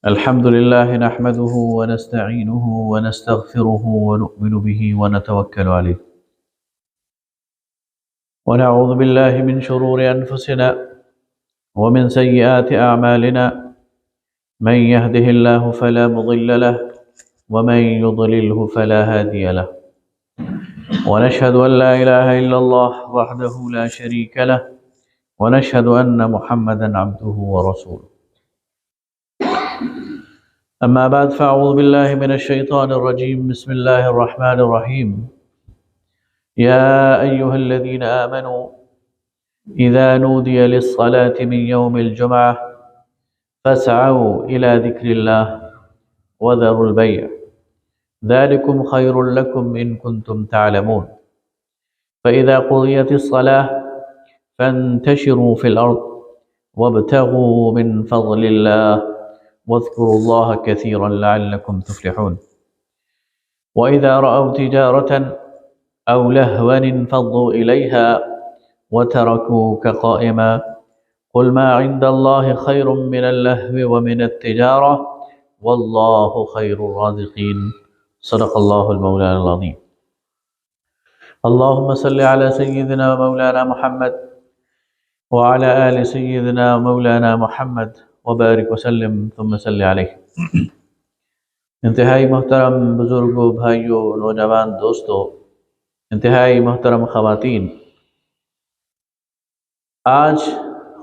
الحمد لله نحمده ونستعينه ونستغفره ونؤمن به ونتوكل عليه ونعوذ بالله من شرور أنفسنا ومن سيئات أعمالنا من يهده الله فلا مضل له ومن يضلله فلا هادي له ونشهد أن لا إله إلا الله وحده لا شريك له ونشهد أن محمدا عبده ورسوله. أما بعد فأعوذ بالله من الشيطان الرجيم. بسم الله الرحمن الرحيم. يا أيها الذين آمنوا إذا نودي للصلاة من يوم الجمعة فاسعوا إلى ذكر الله وذروا البيع ذلكم خير لكم إن كنتم تعلمون. فإذا قضيت الصلاة فانتشروا في الأرض وابتغوا من فضل الله واذكروا الله كثيرا لعلكم تفلحون. وإذا رأوا تجارة أو لهوا انفضوا إليها وتركوك قائما قل ما عند الله خير من اللهو ومن التجارة والله خير الرازقين. صدق الله المولانا العظيم. اللهم صل على سيدنا ومولانا محمد وعلى آل سيدنا ومولانا محمد وبارک وسلم ثم صلی علیہ. انتہائی محترم بزرگوں، بھائیوں، نوجوان دوستوں، انتہائی محترم خواتین، آج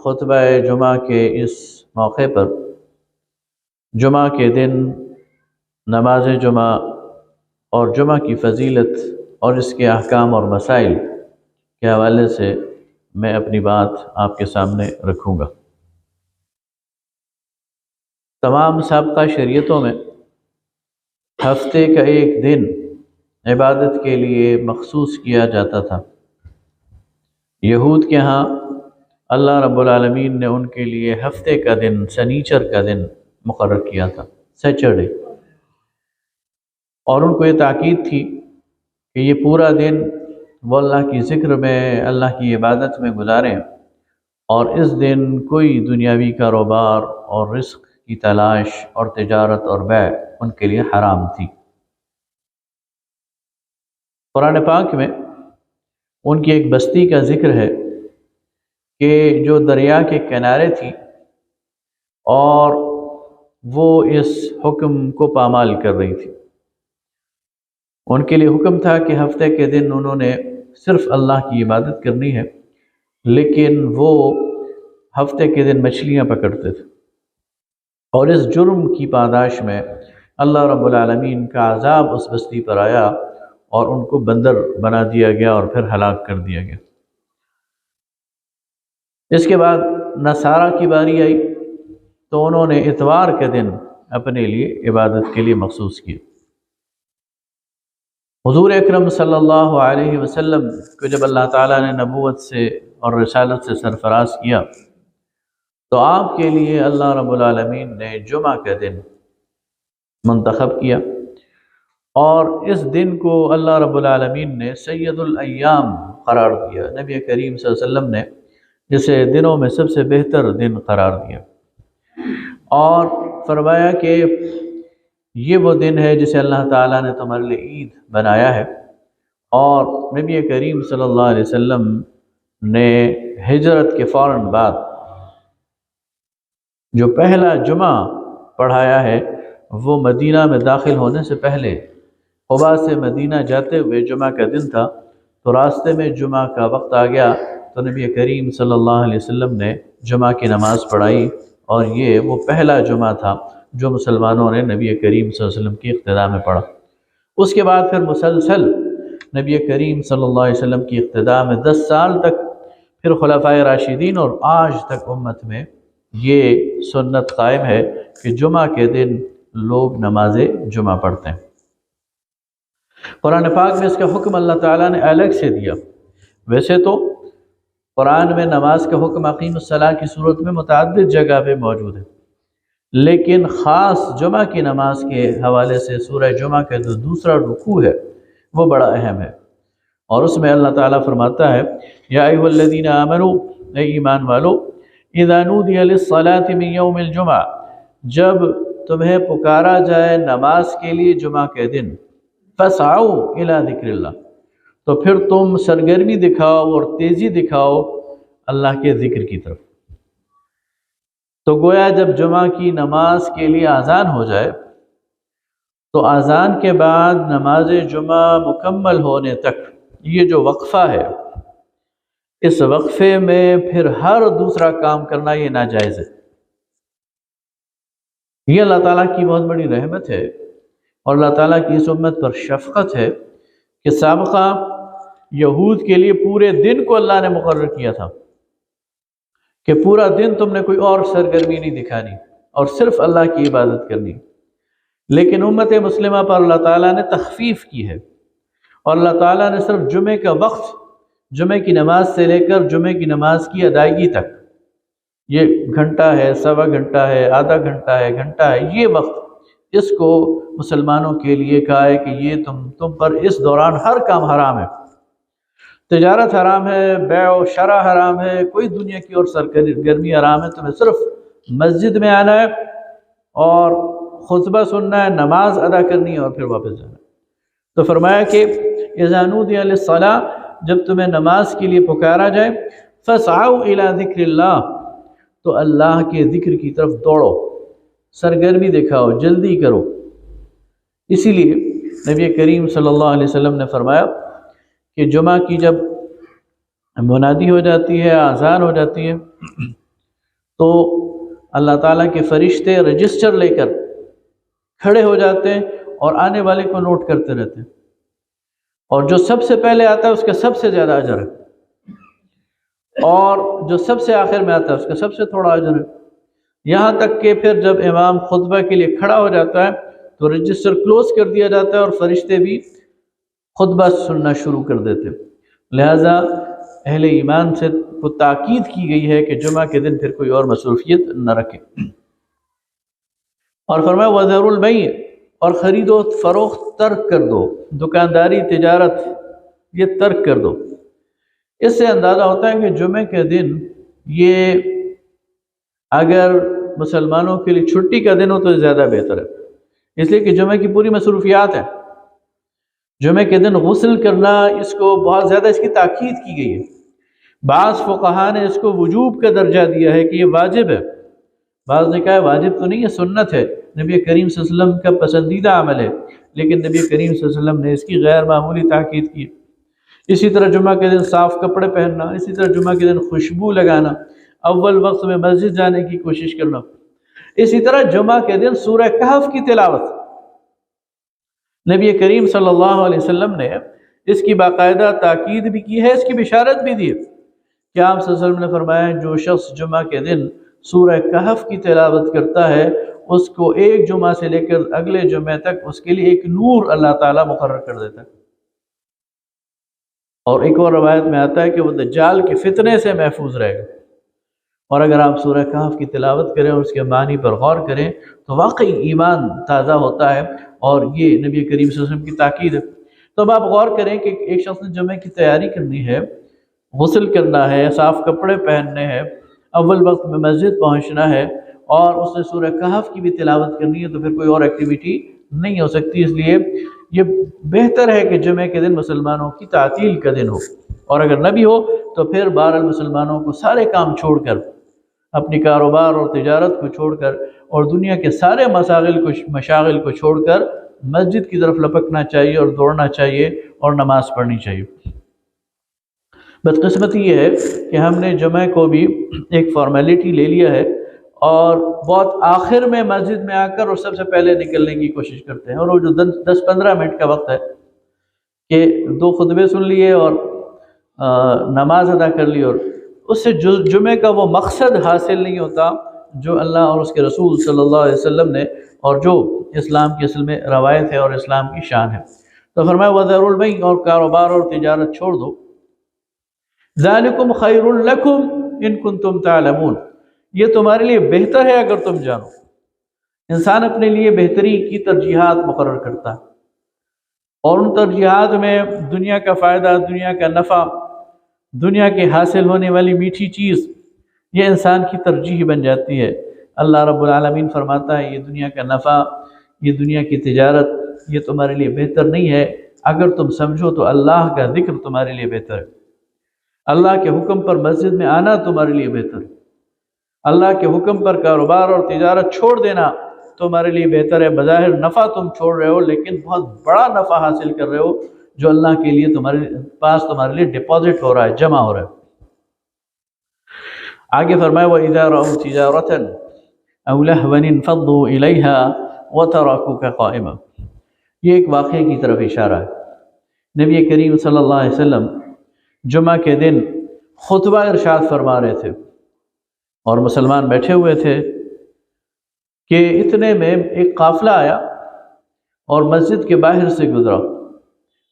خطبہ جمعہ کے اس موقع پر جمعہ کے دن نماز جمعہ اور جمعہ کی فضیلت اور اس کے احکام اور مسائل کے حوالے سے میں اپنی بات آپ کے سامنے رکھوں گا. تمام سابقہ شریعتوں میں ہفتے کا ایک دن عبادت کے لیے مخصوص کیا جاتا تھا. یہود کے ہاں اللہ رب العالمین نے ان کے لیے ہفتے کا دن سنیچر کا دن مقرر کیا تھا، سیچرڈے، اور ان کو یہ تاکید تھی کہ یہ پورا دن وہ اللہ کی ذکر میں، اللہ کی عبادت میں گزاریں، اور اس دن کوئی دنیاوی کاروبار اور رزق کی تلاش اور تجارت اور بیع ان کے لیے حرام تھی. قرآن پاک میں ان کی ایک بستی کا ذکر ہے کہ جو دریا کے کنارے تھی اور وہ اس حکم کو پامال کر رہی تھی. ان کے لیے حکم تھا کہ ہفتے کے دن انہوں نے صرف اللہ کی عبادت کرنی ہے، لیکن وہ ہفتے کے دن مچھلیاں پکڑتے تھے، اور اس جرم کی پاداش میں اللہ رب العالمین کا عذاب اس بستی پر آیا اور ان کو بندر بنا دیا گیا اور پھر ہلاک کر دیا گیا. اس کے بعد نصارہ کی باری آئی تو انہوں نے اتوار کے دن اپنے لیے عبادت کے لیے مخصوص کیا. حضور اکرم صلی اللہ علیہ وسلم کو جب اللہ تعالیٰ نے نبوت سے اور رسالت سے سرفراز کیا تو آپ کے لیے اللہ رب العالمین نے جمعہ کا دن منتخب کیا، اور اس دن کو اللہ رب العالمین نے سید الایام قرار دیا. نبی کریم صلی اللہ علیہ وسلم نے جسے دنوں میں سب سے بہتر دن قرار دیا اور فرمایا کہ یہ وہ دن ہے جسے اللہ تعالیٰ نے تمہارے لیے عید بنایا ہے. اور نبی کریم صلی اللہ علیہ وسلم نے ہجرت کے فوراً بعد جو پہلا جمعہ پڑھایا ہے وہ مدینہ میں داخل ہونے سے پہلے قباء سے مدینہ جاتے ہوئے جمعہ کا دن تھا. تو راستے میں جمعہ کا وقت آ گیا تو نبی کریم صلی اللہ علیہ وسلم نے جمعہ کی نماز پڑھائی، اور یہ وہ پہلا جمعہ تھا جو مسلمانوں نے نبی کریم صلی اللہ علیہ وسلم کی اقتداء میں پڑھا. اس کے بعد پھر مسلسل نبی کریم صلی اللہ علیہ وسلم کی اقتداء میں 10 سال تک، پھر خلفائے راشدین، اور آج تک امت میں یہ سنت قائم ہے کہ جمعہ کے دن لوگ نماز جمعہ پڑھتے ہیں. قرآن پاک میں اس کا حکم اللہ تعالیٰ نے الگ سے دیا. ویسے تو قرآن میں نماز کا حکم اقیم الصلاۃ کی صورت میں متعدد جگہ پہ موجود ہے، لیکن خاص جمعہ کی نماز کے حوالے سے سورہ جمعہ کا جو دوسرا رکوع ہے وہ بڑا اہم ہے، اور اس میں اللہ تعالیٰ فرماتا ہے یا ایھا الذین آمنوا، اے ایمان والو، اذا نودی للصلاة من یوم الجمعہ، جب تمہیں پکارا جائے نماز کے لیے جمعہ کے دن، فاسعوا الی ذکر اللہ، تو پھر تم سرگرمی دکھاؤ اور تیزی دکھاؤ اللہ کے ذکر کی طرف۔ تو گویا جب جمعہ کی نماز کے لیے اذان ہو جائے تو اذان کے بعد نماز جمعہ مکمل ہونے تک یہ جو وقفہ ہے، اس وقفے میں پھر ہر دوسرا کام کرنا یہ ناجائز ہے۔ یہ اللہ تعالیٰ کی بہت بڑی رحمت ہے اور اللہ تعالیٰ کی اس امت پر شفقت ہے کہ سابقہ یہود کے لیے پورے دن کو اللہ نے مقرر کیا تھا کہ پورا دن تم نے کوئی اور سرگرمی نہیں دکھانی اور صرف اللہ کی عبادت کرنی، لیکن امت مسلمہ پر اللہ تعالیٰ نے تخفیف کی ہے اور اللہ تعالیٰ نے صرف جمعے کا وقت، جمعے کی نماز سے لے کر جمعے کی نماز کی ادائیگی تک، یہ گھنٹہ ہے، سوا گھنٹہ ہے، آدھا گھنٹہ ہے، گھنٹہ ہے، یہ وقت اس کو مسلمانوں کے لیے کہا ہے کہ یہ تم پر اس دوران ہر کام حرام ہے، تجارت حرام ہے، بیع و شرع حرام ہے، کوئی دنیا کی اور سرگرمی حرام ہے، تمہیں صرف مسجد میں آنا ہے اور خطبہ سننا ہے، نماز ادا کرنی ہے اور پھر واپس جانا ہے۔ تو فرمایا کہ اذا نودی للصلاة، جب تمہیں نماز کے لیے پکارا جائے، فاسعوا الی ذکر اللہ، تو اللہ کے ذکر کی طرف دوڑو، سرگرمی دکھاؤ، جلدی کرو۔ اسی لیے نبی کریم صلی اللہ علیہ وسلم نے فرمایا کہ جمعہ کی جب منادی ہو جاتی ہے، اذان ہو جاتی ہے، تو اللہ تعالیٰ کے فرشتے رجسٹر لے کر کھڑے ہو جاتے ہیں اور آنے والے کو نوٹ کرتے رہتے ہیں، اور جو سب سے پہلے آتا ہے اس کا سب سے زیادہ اجر ہے، اور جو سب سے آخر میں آتا ہے اس کا سب سے تھوڑا اجر ہے، یہاں تک کہ پھر جب امام خطبہ کے لیے کھڑا ہو جاتا ہے تو رجسٹر کلوز کر دیا جاتا ہے اور فرشتے بھی خطبہ سننا شروع کر دیتے۔ لہٰذا اہل ایمان سے کو تاکید کی گئی ہے کہ جمعہ کے دن پھر کوئی اور مصروفیت نہ رکھے۔ اور فرمایا وَذَرُوا الْبَيْعَ، اور خرید و فروخت ترک کر دو، دکانداری تجارت یہ ترک کر دو۔ اس سے اندازہ ہوتا ہے کہ جمعے کے دن یہ اگر مسلمانوں کے لیے چھٹی کا دن ہو تو زیادہ بہتر ہے، اس لیے کہ جمعے کی پوری مصروفیات ہیں۔ جمعے کے دن غسل کرنا، اس کو بہت زیادہ اس کی تاکید کی گئی ہے۔ بعض فقہاء نے اس کو وجوب کا درجہ دیا ہے کہ یہ واجب ہے، بعض نے کہا ہے واجب تو نہیں ہے، سنت ہے، نبی کریم صلی اللہ علیہ وسلم کا پسندیدہ عمل ہے، لیکن نبی کریم صلی اللہ علیہ وسلم نے اس کی غیر معمولی تاکید کی۔ اسی طرح جمعہ کے دن صاف کپڑے پہننا، اسی طرح جمعہ کے دن خوشبو لگانا، اول وقت میں مسجد جانے کی کوشش کرنا، اسی طرح جمعہ کے دن سورہ کہف کی تلاوت۔ نبی کریم صلی اللہ علیہ وسلم نے اس کی باقاعدہ تاکید بھی کی ہے، اس کی بشارت بھی دی ہے کہ آپ صلی اللہ علیہ وسلم نے فرمایا جو شخص جمعہ کے دن سورہ کہف کی تلاوت کرتا ہے اس کو ایک جمعہ سے لے کر اگلے جمعے تک اس کے لیے ایک نور اللہ تعالیٰ مقرر کر دیتا ہے۔ اور ایک اور روایت میں آتا ہے کہ وہ دجال کے فتنے سے محفوظ رہے گا۔ اور اگر آپ سورہ کہف کی تلاوت کریں اور اس کے معنی پر غور کریں تو واقعی ایمان تازہ ہوتا ہے، اور یہ نبی کریم صلی اللہ علیہ وسلم کی تاکید ہے۔ تو اب آپ غور کریں کہ ایک شخص نے جمعے کی تیاری کرنی ہے، غسل کرنا ہے، صاف کپڑے پہننے ہیں، اول وقت میں مسجد پہنچنا ہے، اور اس نے سورہ کہف کی بھی تلاوت کرنی ہے، تو پھر کوئی اور ایکٹیویٹی نہیں ہو سکتی۔ اس لیے یہ بہتر ہے کہ جمعے کے دن مسلمانوں کی تعطیل کا دن ہو، اور اگر نہ بھی ہو تو پھر بہرحال مسلمانوں کو سارے کام چھوڑ کر، اپنی کاروبار اور تجارت کو چھوڑ کر اور دنیا کے سارے مشاغل کو چھوڑ کر مسجد کی طرف لپکنا چاہیے اور دوڑنا چاہیے اور نماز پڑھنی چاہیے۔ بدقسمتی یہ ہے کہ ہم نے جمعہ کو بھی ایک فارمیلٹی لے لیا ہے اور بہت آخر میں مسجد میں آ کر اور سب سے پہلے نکلنے کی کوشش کرتے ہیں، اور وہ جو 10-15 منٹ کا وقت ہے کہ 2 خطبے سن لیے اور نماز ادا کر لی، اور اس سے جمعے کا وہ مقصد حاصل نہیں ہوتا جو اللہ اور اس کے رسول صلی اللہ علیہ وسلم نے اور جو اسلام کی اصل میں روایت ہے اور اسلام کی شان ہے۔ تو فرمایا وَذَرُوا الْبَيْعَ، اور کاروبار اور تجارت چھوڑ دو، ذَلِكُمْ خَيْرٌ لَكُمْ إِن كُنتُمْ تَعْلَمُونَ، یہ تمہارے لیے بہتر ہے اگر تم جانو۔ انسان اپنے لیے بہتری کی ترجیحات مقرر کرتا ہے، اور ان ترجیحات میں دنیا کا فائدہ، دنیا کا نفع، دنیا کے حاصل ہونے والی میٹھی چیز، یہ انسان کی ترجیح بن جاتی ہے۔ اللہ رب العالمین فرماتا ہے یہ دنیا کا نفع، یہ دنیا کی تجارت، یہ تمہارے لیے بہتر نہیں ہے۔ اگر تم سمجھو تو اللہ کا ذکر تمہارے لیے بہتر ہے، اللہ کے حکم پر مسجد میں آنا تمہارے لیے بہتر ہے، اللہ کے حکم پر کاروبار اور تجارت چھوڑ دینا تمہارے لیے بہتر ہے۔ بظاہر نفع تم چھوڑ رہے ہو، لیکن بہت بڑا نفع حاصل کر رہے ہو جو اللہ کے لیے تمہارے پاس تمہارے لیے ڈپازٹ ہو رہا ہے، جمع ہو رہا ہے۔ آگے فرمایا وَإِذَا رَأَوْا تِجَارَةً أَوْ لَهْوًا انفضوا إِلَيْهَا وَتَرَكُوكَ قَائِمًا۔ یہ ایک واقعے کی طرف اشارہ ہے۔ نبی کریم صلی اللہ علیہ وسلم جمعہ کے دن خطبہ ارشاد فرما رہے تھے اور مسلمان بیٹھے ہوئے تھے کہ اتنے میں ایک قافلہ آیا اور مسجد کے باہر سے گزرا،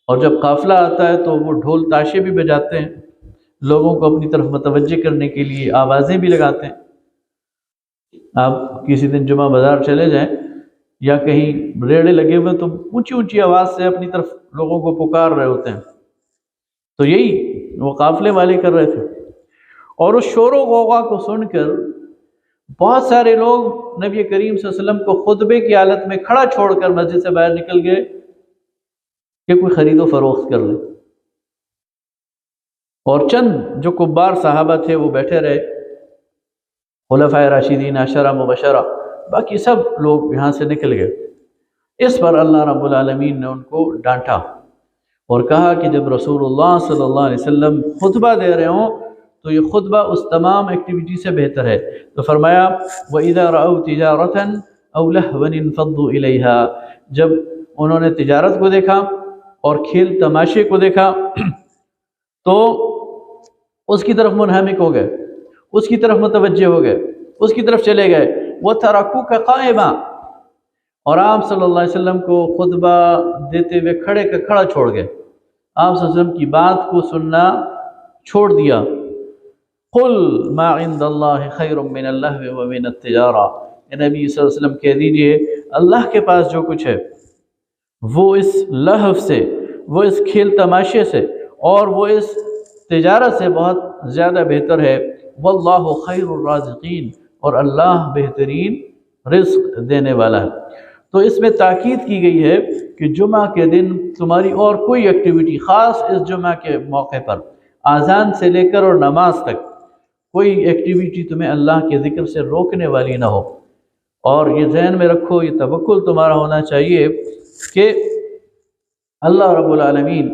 اور جب قافلہ آتا ہے تو وہ ڈھول تاشے بھی بجاتے ہیں، لوگوں کو اپنی طرف متوجہ کرنے کے لیے آوازیں بھی لگاتے ہیں۔ آپ کسی دن جمعہ بازار چلے جائیں یا کہیں ریڑے لگے ہوئے تو اونچی اونچی آواز سے اپنی طرف لوگوں کو پکار رہے ہوتے ہیں، تو یہی وہ قافلے والے کر رہے تھے۔ اور اس شور و غوغا کو سن کر بہت سارے لوگ نبی کریم صلی اللہ علیہ وسلم کو خطبے کی حالت میں کھڑا چھوڑ کر مسجد سے باہر نکل گئے کہ کوئی خرید و فروخت کر لے، اور چند جو کبار صحابہ تھے وہ بیٹھے رہے، خلفائے راشدین 10 مبشرہ، باقی سب لوگ یہاں سے نکل گئے۔ اس پر اللہ رب العالمین نے ان کو ڈانٹا اور کہا کہ جب رسول اللہ صلی اللہ علیہ وسلم خطبہ دے رہے ہوں تو یہ خطبہ اس تمام ایکٹیویٹی سے بہتر ہے۔ تو فرمایا وَإِذَا رَأَوْا تِجَارَةً أَوْ لَهْوًا انفضوا إِلَيْهَا، جب انہوں نے تجارت کو دیکھا اور کھیل تماشے کو دیکھا تو اس کی طرف منہمک ہو گئے، اس کی طرف متوجہ ہو گئے، اس کی طرف چلے گئے۔ وَتَرَكُوكَ قَائِمًا، اور آپ صلی اللہ علیہ وسلم کو خطبہ دیتے ہوئے کھڑے کا کھڑا چھوڑ گئے، آپ صلی اللہ علیہ وسلم کی بات کو سننا چھوڑ دیا۔ قُلْ مَا عِنْدَ اللَّهِ خَيْرٌ مِّنَ اللَّهْوِ وَمِنَ التِّجَارَةِ، نبی صلی اللہ علیہ وسلم کہہ دیجئے اللہ کے پاس جو کچھ ہے وہ اس لہو سے، وہ اس کھیل تماشے سے اور وہ اس تجارت سے بہت زیادہ بہتر ہے۔ واللہ خیر الرازقین، اور اللہ بہترین رزق دینے والا ہے۔ تو اس میں تاکید کی گئی ہے کہ جمعہ کے دن تمہاری اور کوئی ایکٹیویٹی، خاص اس جمعہ کے موقع پر اذان سے لے کر اور نماز تک کوئی ایکٹیویٹی تمہیں اللہ کے ذکر سے روکنے والی نہ ہو۔ اور یہ ذہن میں رکھو، یہ توکل تمہارا ہونا چاہیے کہ اللہ رب العالمین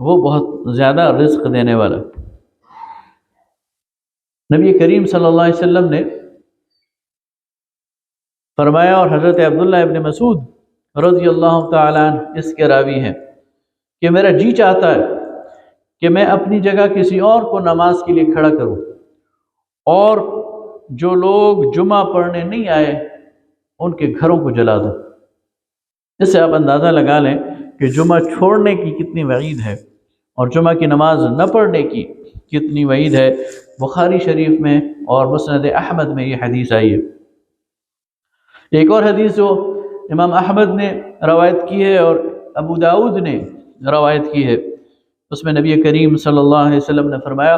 وہ بہت زیادہ رزق دینے والا۔ نبی کریم صلی اللہ علیہ وسلم نے فرمایا، اور حضرت عبداللہ ابن مسعود رضی اللہ تعالیٰ عنہ اس کے راوی ہیں، کہ میرا جی چاہتا ہے کہ میں اپنی جگہ کسی اور کو نماز کے لیے کھڑا کروں، اور جو لوگ جمعہ پڑھنے نہیں آئے ان کے گھروں کو جلا دوں۔ اس سے آپ اندازہ لگا لیں کہ جمعہ چھوڑنے کی کتنی وعید ہے اور جمعہ کی نماز نہ پڑھنے کی کتنی وعید ہے۔ بخاری شریف میں اور مسند احمد میں یہ حدیث آئی ہے۔ ایک اور حدیث جو امام احمد نے روایت کی ہے اور ابو داؤد نے روایت کی ہے، اس میں نبی کریم صلی اللہ علیہ وسلم نے فرمایا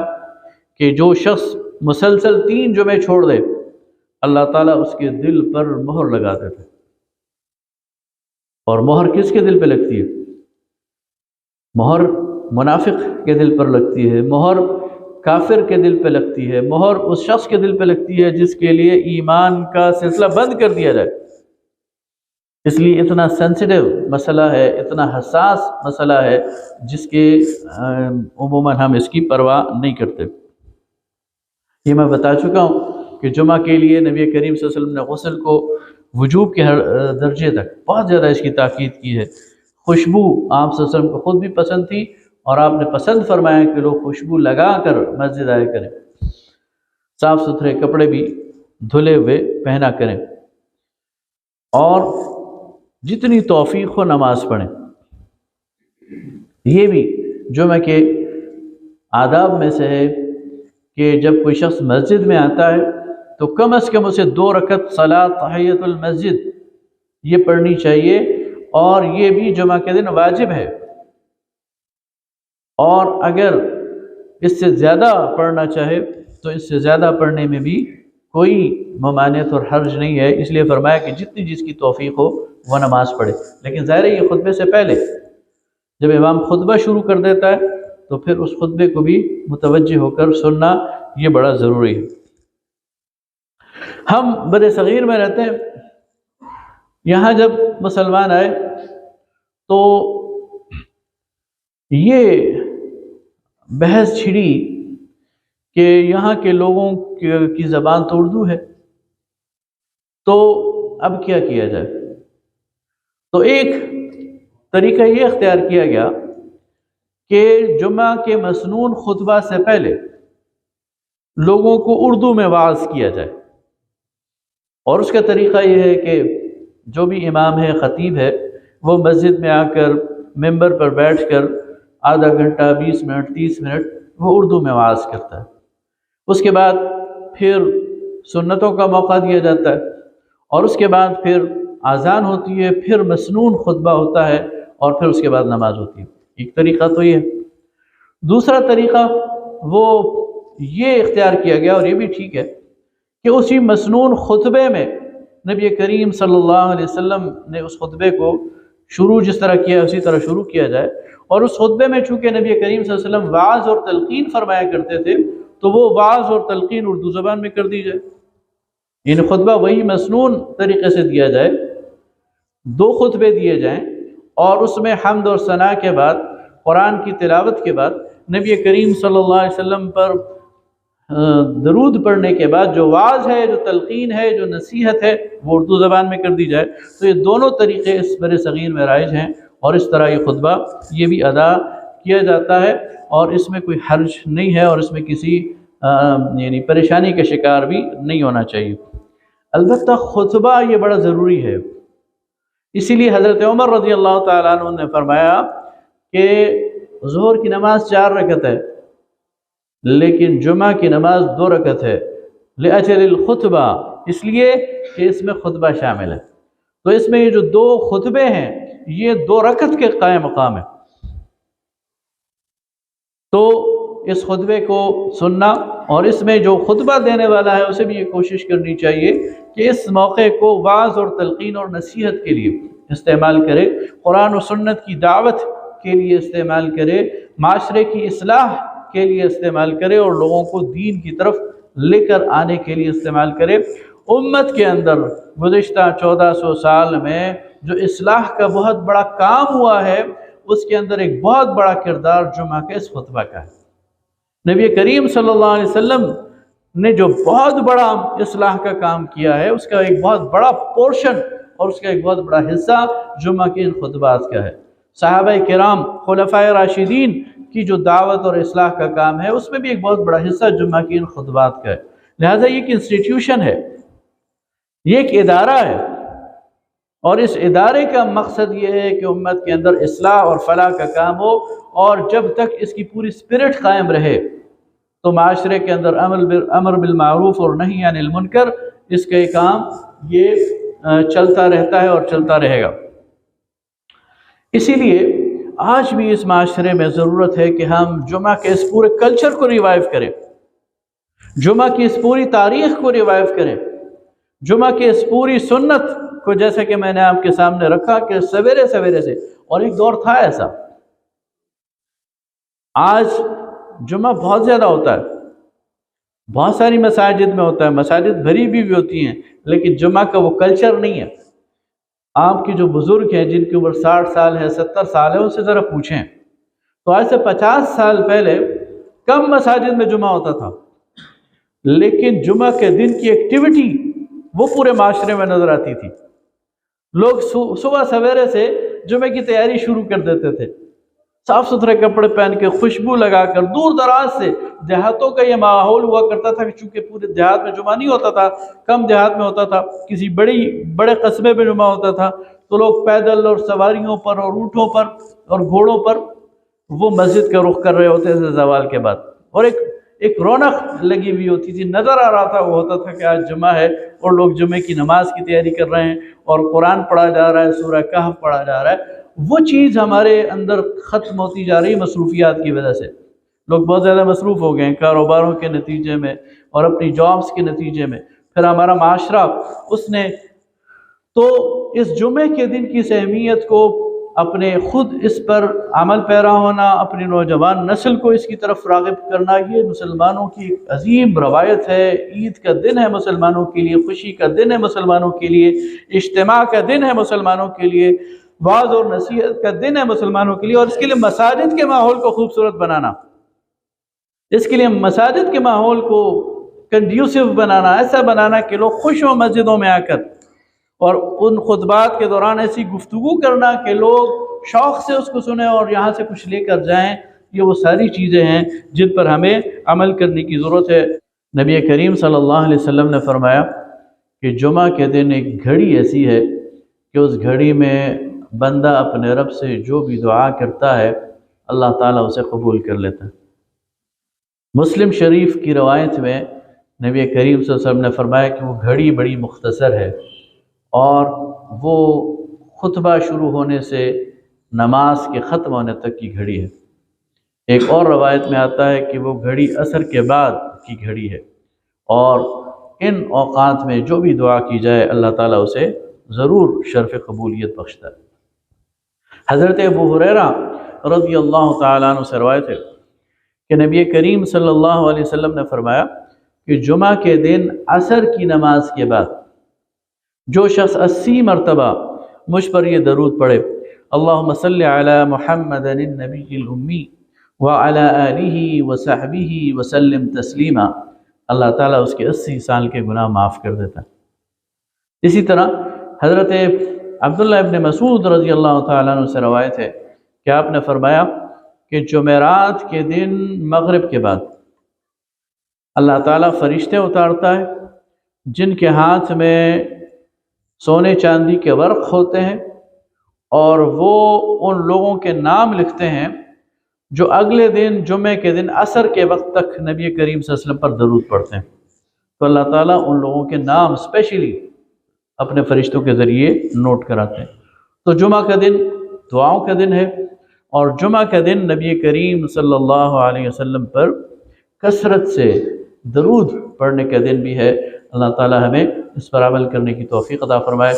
کہ جو شخص مسلسل 3 جمعے چھوڑ دے اللہ تعالیٰ اس کے دل پر مہر لگا دیتا ہے۔ اور مہر کس کے دل پہ لگتی ہے؟ مہر منافق کے دل پر لگتی ہے، مہر کافر کے دل پہ لگتی ہے، مہر اس شخص کے دل پہ لگتی ہے جس کے لیے ایمان کا سلسلہ بند کر دیا جائے۔ اس لیے اتنا سینسیٹیو مسئلہ ہے، اتنا حساس مسئلہ ہے جس کے عموماً ہم اس کی پرواہ نہیں کرتے۔ یہ میں بتا چکا ہوں کہ جمعہ کے لیے نبی کریم صلی اللہ علیہ وسلم نے غسل کو وجوب کے ہر درجے تک بہت زیادہ اس کی تاکید کی ہے۔ خوشبو آپ صلی اللہ علیہ وسلم کو خود بھی پسند تھی، اور آپ نے پسند فرمایا کہ لوگ خوشبو لگا کر مسجد آیا کریں، صاف ستھرے کپڑے بھی دھلے ہوئے پہنا کریں، اور جتنی توفیق ہو نماز پڑھیں۔ یہ بھی جمعہ کے آداب میں سے ہے کہ جب کوئی شخص مسجد میں آتا ہے تو کم از کم اسے 2 رکعت صلاۃ تحیۃ المسجد یہ پڑھنی چاہیے، اور یہ بھی جمعہ کے دن واجب ہے۔ اور اگر اس سے زیادہ پڑھنا چاہے تو اس سے زیادہ پڑھنے میں بھی کوئی ممانعت اور حرج نہیں ہے، اس لیے فرمایا کہ جتنی جس کی توفیق ہو وہ نماز پڑھے۔ لیکن ظاہر ہے یہ خطبے سے پہلے جب امام خطبہ شروع کر دیتا ہے تو پھر اس خطبے کو بھی متوجہ ہو کر سننا یہ بڑا ضروری ہے۔ ہم بر صغیر میں رہتے ہیں، یہاں جب مسلمان آئے تو یہ بحث چھڑی کہ یہاں کے لوگوں کی زبان تو اردو ہے، تو اب کیا کیا جائے؟ تو ایک طریقہ یہ اختیار کیا گیا کہ جمعہ کے مسنون خطبہ سے پہلے لوگوں کو اردو میں وعظ کیا جائے، اور اس کا طریقہ یہ ہے کہ جو بھی امام ہے، خطیب ہے، وہ مسجد میں آ کر ممبر پر بیٹھ کر آدھا گھنٹہ، 20 منٹ، 30 منٹ وہ اردو میں وعظ کرتا ہے۔ اس کے بعد پھر سنتوں کا موقع دیا جاتا ہے، اور اس کے بعد پھر اذان ہوتی ہے، پھر مسنون خطبہ ہوتا ہے، اور پھر اس کے بعد نماز ہوتی ہے۔ ایک طریقہ تو یہ ہے۔ دوسرا طریقہ وہ یہ اختیار کیا گیا، اور یہ بھی ٹھیک ہے، کہ اسی مسنون خطبے میں نبی کریم صلی اللہ علیہ وسلم نے اس خطبے کو شروع جس طرح کیا اسی طرح شروع کیا جائے، اور اس خطبے میں چونکہ نبی کریم صلی اللہ علیہ وسلم وعظ اور تلقین فرمایا کرتے تھے تو وہ وعظ اور تلقین اردو زبان میں کر دی جائے، یعنی خطبہ وہی مسنون طریقے سے دیا جائے، 2 خطبے دیے جائیں، اور اس میں حمد اور ثنا کے بعد، قرآن کی تلاوت کے بعد، نبی کریم صلی اللہ علیہ وسلم پر درود پڑھنے کے بعد جو وعظ ہے، جو تلقین ہے، جو نصیحت ہے، وہ اردو زبان میں کر دی جائے۔ تو یہ دونوں طریقے اس بر صغیر میں رائج ہیں، اور اس طرح یہ خطبہ یہ بھی ادا کیا جاتا ہے، اور اس میں کوئی حرج نہیں ہے، اور اس میں کسی یعنی پریشانی کا شکار بھی نہیں ہونا چاہیے۔ البتہ خطبہ یہ بڑا ضروری ہے، اسی لیے حضرت عمر رضی اللہ تعالیٰ عنہ نے فرمایا کہ ظہر کی نماز 4 رکعت ہے، لیکن جمعہ کی نماز 2 رکعت ہے، لأجل الخطبہ، اس لیے کہ اس میں خطبہ شامل ہے۔ تو اس میں یہ جو 2 خطبے ہیں یہ 2 رکعت کے قائم مقام ہیں، تو اس خطبے کو سننا، اور اس میں جو خطبہ دینے والا ہے اسے بھی یہ کوشش کرنی چاہیے کہ اس موقع کو وعظ اور تلقین اور نصیحت کے لیے استعمال کرے، قرآن و سنت کی دعوت کے لیے استعمال کرے، معاشرے کی اصلاح کے لیے استعمال کرے، اور لوگوں کو دین کی طرف لے کر آنے کے لیے استعمال کرے۔ امت کے اندر گزشتہ 1400 سال میں جو اصلاح کا بہت بڑا کام ہوا ہے، اس کے اندر ایک بہت بڑا کردار جمعہ کے اس خطبہ کا ہے۔ نبی کریم صلی اللہ علیہ وسلم نے جو بہت بڑا اصلاح کا کام کیا ہے، اس کا ایک بہت بڑا پورشن اور اس کا ایک بہت بڑا حصہ جمعہ کے ان خطبات کا ہے۔ صحابہ کرام، خلفائے راشدین کی جو دعوت اور اصلاح کا کام ہے، اس میں بھی ایک بہت بڑا حصہ جمعہ کی ان خطبات کا ہے۔ لہٰذا یہ ایک انسٹیٹیوشن ہے، یہ ایک ادارہ ہے، اور اس ادارے کا مقصد یہ ہے کہ امت کے اندر اصلاح اور فلاح کا کام ہو، اور جب تک اس کی پوری اسپرٹ قائم رہے تو معاشرے کے اندر امر بالمعروف اور نہی عن المنکر، اس کا کام یہ چلتا رہتا ہے اور چلتا رہے گا۔ اسی لیے آج بھی اس معاشرے میں ضرورت ہے کہ ہم جمعہ کے اس پورے کلچر کو ریوائیو کریں، جمعہ کی اس پوری تاریخ کو ریوائیو کریں، جمعہ کی اس پوری سنت کو، جیسے کہ میں نے آپ کے سامنے رکھا کہ سویرے سویرے سے، اور ایک دور تھا ایسا، آج جمعہ بہت زیادہ ہوتا ہے، بہت ساری مساجد میں ہوتا ہے، مساجد بھری بھی ہوتی ہیں، لیکن جمعہ کا وہ کلچر نہیں ہے۔ آپ کے جو بزرگ ہیں جن کی عمر 60 سال ہے، 70 سال ہے، ان سے ذرا پوچھیں تو آج سے 50 سال پہلے کم مساجد میں جمعہ ہوتا تھا، لیکن جمعہ کے دن کی ایکٹیویٹی وہ پورے معاشرے میں نظر آتی تھی۔ لوگ صبح سویرے سے جمعے کی تیاری شروع کر دیتے تھے، صاف ستھرے کپڑے پہن کے، خوشبو لگا کر، دور دراز سے دیہاتوں کا یہ ماحول ہوا کرتا تھا کہ چونکہ پورے دیہات میں جمعہ نہیں ہوتا تھا، کم دیہات میں ہوتا تھا، کسی بڑے قصبے میں جمعہ ہوتا تھا، تو لوگ پیدل اور سواریوں پر اور اونٹوں پر اور گھوڑوں پر وہ مسجد کا رخ کر رہے ہوتے تھے زوال کے بعد، اور ایک رونق لگی ہوئی ہوتی تھی، نظر آ رہا تھا، وہ ہوتا تھا کہ آج جمعہ ہے اور لوگ جمعے کی نماز کی تیاری کر رہے ہیں، اور قرآن پڑھا جا رہا ہے، سورہ کہف پڑھا جا رہا ہے۔ وہ چیز ہمارے اندر ختم ہوتی جا رہی مصروفیات کی وجہ سے۔ لوگ بہت زیادہ مصروف ہو گئے ہیں کاروباروں کے نتیجے میں اور اپنی جابس کے نتیجے میں، پھر ہمارا معاشرہ اس نے تو اس جمعے کے دن کی اس اہمیت کو اپنے خود اس پر عمل پیرا ہونا، اپنی نوجوان نسل کو اس کی طرف راغب کرنا، یہ مسلمانوں کی ایک عظیم روایت ہے۔ عید کا دن ہے مسلمانوں کے لیے، خوشی کا دن ہے مسلمانوں کے لیے، اجتماع کا دن ہے مسلمانوں کے لیے، وعظ اور نصیحت کا دن ہے مسلمانوں کے لیے، اور اس کے لیے مساجد کے ماحول کو خوبصورت بنانا، اس کے لیے مساجد کے ماحول کو کنڈیوسو بنانا، ایسا بنانا کہ لوگ خوش ہوں مسجدوں میں آ کر، اور ان خطبات کے دوران ایسی گفتگو کرنا کہ لوگ شوق سے اس کو سنیں اور یہاں سے کچھ لے کر جائیں۔ یہ وہ ساری چیزیں ہیں جن پر ہمیں عمل کرنے کی ضرورت ہے۔ نبی کریم صلی اللہ علیہ وسلم نے فرمایا کہ جمعہ کے دن ایک گھڑی ایسی ہے کہ اس گھڑی میں بندہ اپنے رب سے جو بھی دعا کرتا ہے اللہ تعالیٰ اسے قبول کر لیتا ہے۔ مسلم شریف کی روایت میں نبی کریم صلی اللہ علیہ وسلم نے فرمایا کہ وہ گھڑی بڑی مختصر ہے اور وہ خطبہ شروع ہونے سے نماز کے ختم ہونے تک کی گھڑی ہے۔ ایک اور روایت میں آتا ہے کہ وہ گھڑی عصر کے بعد کی گھڑی ہے، اور ان اوقات میں جو بھی دعا کی جائے اللہ تعالیٰ اسے ضرور شرف قبولیت بخشتا ہے۔ حضرت ابو ہریرہ رضی اللہ تعالیٰ عنہ سے روایت ہے کہ نبی کریم صلی اللہ علیہ وسلم نے فرمایا کہ جمعہ کے دن عصر کی نماز کے بعد جو شخص 80 مرتبہ مجھ پر یہ درود پڑھے، اللہم صلی علی محمد النبی الامی وعلی آلہ وصحبہ وسلم تسلیما، اللہ تعالیٰ اس کے 80 سال کے گناہ معاف کر دیتا ہے۔ اسی طرح حضرت عبداللہ ابن مسعود رضی اللہ تعالیٰ عنہ سے روایت ہے کہ آپ نے فرمایا کہ جمعرات کے دن مغرب کے بعد اللہ تعالیٰ فرشتے اتارتا ہے جن کے ہاتھ میں سونے چاندی کے ورق ہوتے ہیں، اور وہ ان لوگوں کے نام لکھتے ہیں جو اگلے دن جمعے کے دن عصر کے وقت تک نبی کریم صلی اللہ علیہ وسلم پر درود پڑھتے ہیں۔ تو اللہ تعالیٰ ان لوگوں کے نام اسپیشلی اپنے فرشتوں کے ذریعے نوٹ کراتے ہیں۔ تو جمعہ کا دن دعاؤں کا دن ہے، اور جمعہ کا دن نبی کریم صلی اللہ علیہ وسلم پر کثرت سے درود پڑھنے کا دن بھی ہے۔ اللہ تعالیٰ ہمیں اس پر عمل کرنے کی توفیق عطا فرمائے۔